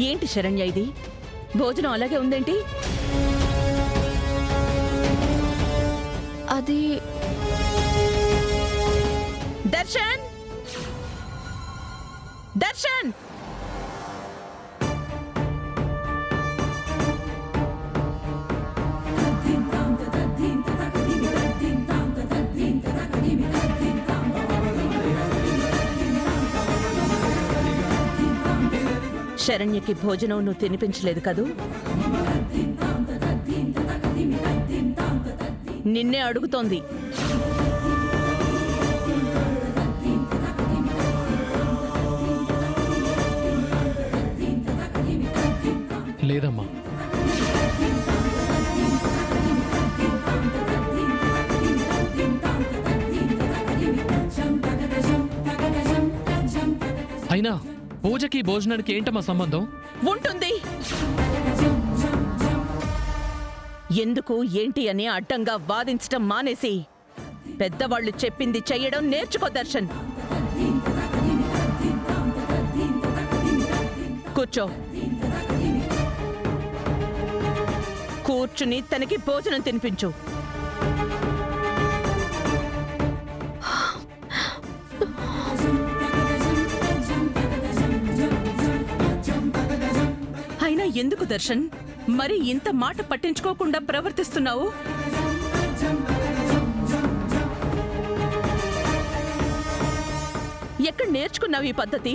ఏంటి శరణ్య ఇది? భోజనం అలాగే ఉందేంటి? అది దర్శన్, దర్శన్! శరణ్యకి భోజనం నువ్వు తినిపించలేదు కదూ? నిన్నే అడుగుతోంది. లేదమ్మా. అయినా పూజకి భోజనానికి ఏంటమ్మా సంబంధం? ఉంటుంది. ఎందుకు ఏంటి అని అడ్డంగా వాదించటం మానేసి పెద్దవాళ్లు చెప్పింది చెయ్యడం నేర్చుకో దర్శన్. కూర్చో. కూర్చుని తనకి భోజనం తినిపించు. అయినా ఎందుకు దర్శన్ మరి ఇంత మాట పట్టించుకోకుండా ప్రవర్తిస్తున్నావు? ఎక్కడ నేర్చుకున్నావు ఈ పద్ధతి?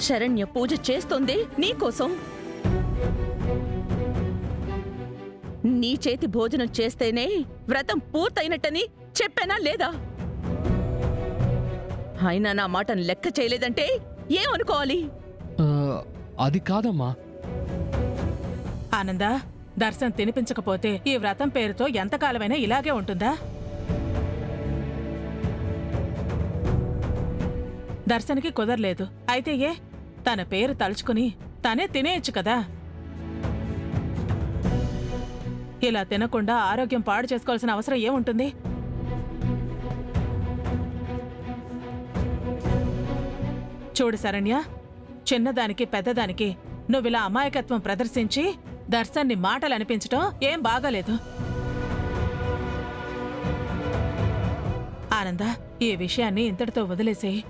శరణ్య పూజ చేస్తోంది నీకోసం. నీ చేతి భోజనం చేస్తేనే వ్రతం పూర్తయినట్టని చెప్పానా లేదా? అయినా నా మాటను లెక్క చేయలేదంటే ఏమనుకోవాలి? అది కాదమ్మా. ఆనందా, దర్శనం తినిపించకపోతే ఈ వ్రతం పేరుతో ఎంతకాలమైనా ఇలాగే ఉంటుందా? దర్శనికి కుదరలేదు అయితే ఏ తన పేరు తలుచుకుని తనే తినేయచ్చు కదా. ఇలా తినకుండా ఆరోగ్యం పాడు చేసుకోవాల్సిన అవసరం ఏముంటుంది? చూడు శరణ్య, చిన్నదానికి పెద్దదానికి నువ్విలా అమాయకత్వం ప్రదర్శించి దర్శన్ని మాటలు అనిపించటం ఏం బాగాలేదు. ఆనంద, ఈ విషయాన్ని ఇంతటితో వదిలేసేయి.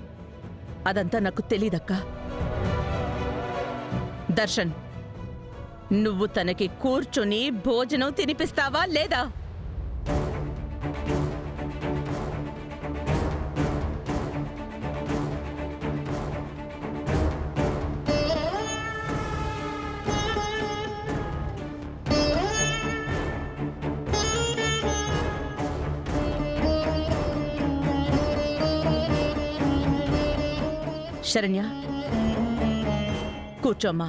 అదంతా నాకు తెలీదక్కా. దర్శన్, నువ్వు తనకి కూర్చుని భోజనం తినిపిస్తావా లేదా? శరణ్య, కూర్చోమ్మా.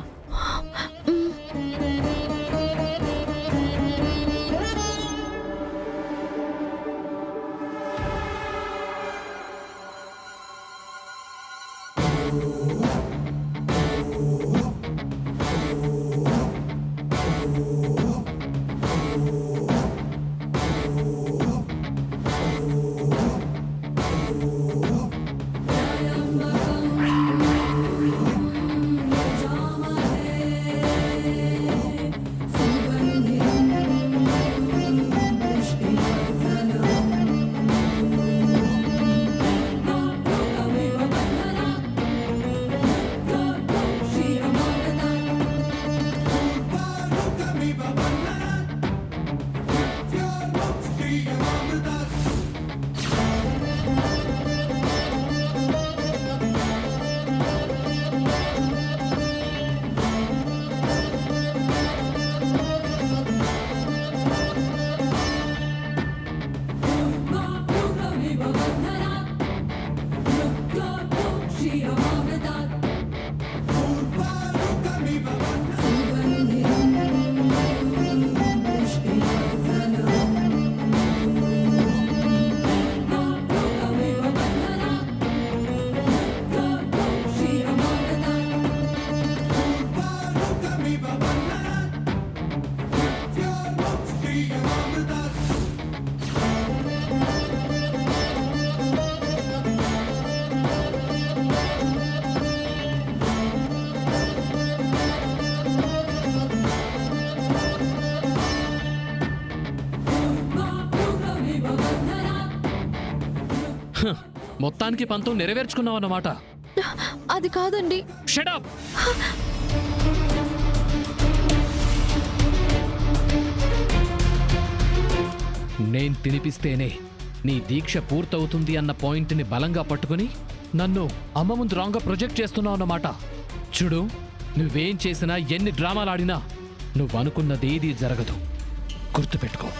మొత్తానికి పంతం నెరవేర్చుకున్నావన్నమాట. అది కాదండి. Shut up. నేను తినిపిస్తేనే నీ దీక్ష పూర్తవుతుంది అన్న పాయింట్ని బలంగా పట్టుకుని నన్ను అమ్మ ముందు రాంగ్గా ప్రొజెక్ట్ చేస్తున్నావు అన్నమాట. చూడు, నువ్వేం చేసినా ఎన్ని డ్రామాలాడినా నువ్వనుకున్నదేదీ జరగదు. గుర్తుపెట్టుకో.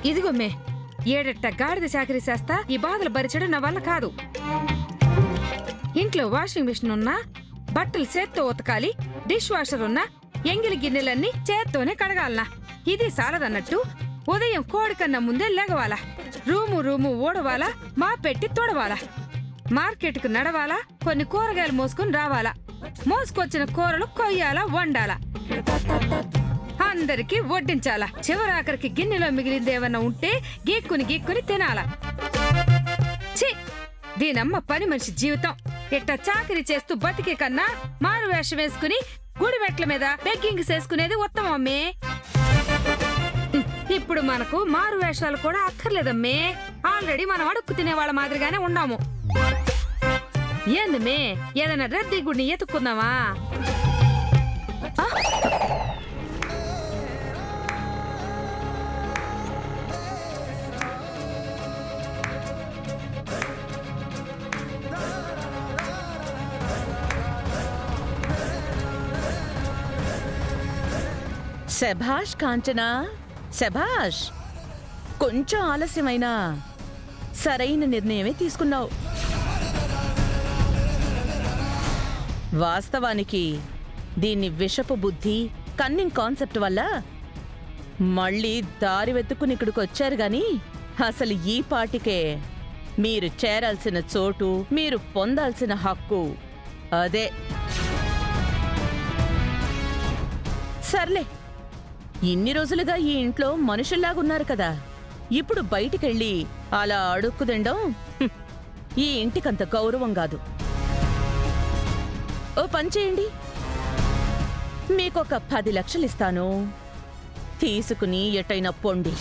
ఇదిగొమ్మే, ఏడెట్ట గాడిద చాకరీ చేస్తా ఈ బాధలు భరించడం నా వల్ల కాదు. ఇంట్లో వాషింగ్ మిషన్ ఉన్నా, బట్టలు చేత్తో ఉతకాలి, డిష్ వాషర్ ఉన్నా, ఎంగిలి గిన్నెలన్నీ చేత్తోనే కడగాలనా? ఇది సాలదన్నట్టు ఉదయం కోడి కన్నా ముందే లెగవాలా, రూము ఊడవాలా, మా పెట్టి తొడవాలా, మార్కెట్కు నడవాలా, కొన్ని కూరగాయలు మోసుకుని రావాలా, మోసుకొచ్చిన కూరలు కొయ్యాలా, వండాలా, అందరికి వడ్డించాలా, చివరాఖరికి గిన్నెలో మిగిలిందేమన్నా ఉంటే గీక్కుని తినాలా. ఛీ, దీనమ్మ పని మనిషి జీవితం. ఇట్ట చాకరీ చేస్తూ బతికే కన్నా మారు వేషం వేసుకుని గుడి మెట్ల మీద బెగ్గింగ్ చేసుకునేది ఉత్తమమ్మే. ఇప్పుడు మనకు మారు వేషాలు కూడా అక్కర్లేదమ్మే. ఆల్రెడీ మనం అడుక్కు తినే వాళ్ళ మాదిరిగానే ఉన్నాము. ఏందమ్మే, ఏదైనా రద్దీ గుడిని ఎత్తుక్కుందామా? శభాష్ కాంచనా, శభాష్. కొంచెం ఆలస్యమైనా సరైన నిర్ణయమే తీసుకున్నావు. వాస్తవానికి దీన్ని విషపు బుద్ధి, కన్నింగ్ కాన్సెప్ట్ వల్ల మళ్ళీ దారి వెతుక్కుని ఇక్కడికి వచ్చారు గాని అసలు ఈ పాటికే మీరు చేరాల్సిన చోటు, మీరు పొందాల్సిన హక్కు అదే. సర్లే, ఇన్ని రోజులుగా ఈ ఇంట్లో మనుషుల్లాగున్నారు కదా, ఇప్పుడు బయటికెళ్ళి అలా అడుక్కు తినడం ఈ ఇంటికంత గౌరవం కాదు. ఓ పని చేయండి, మీకొక 10 లక్షలు ఇస్తాను, తీసుకుని ఎటైనా పొండి.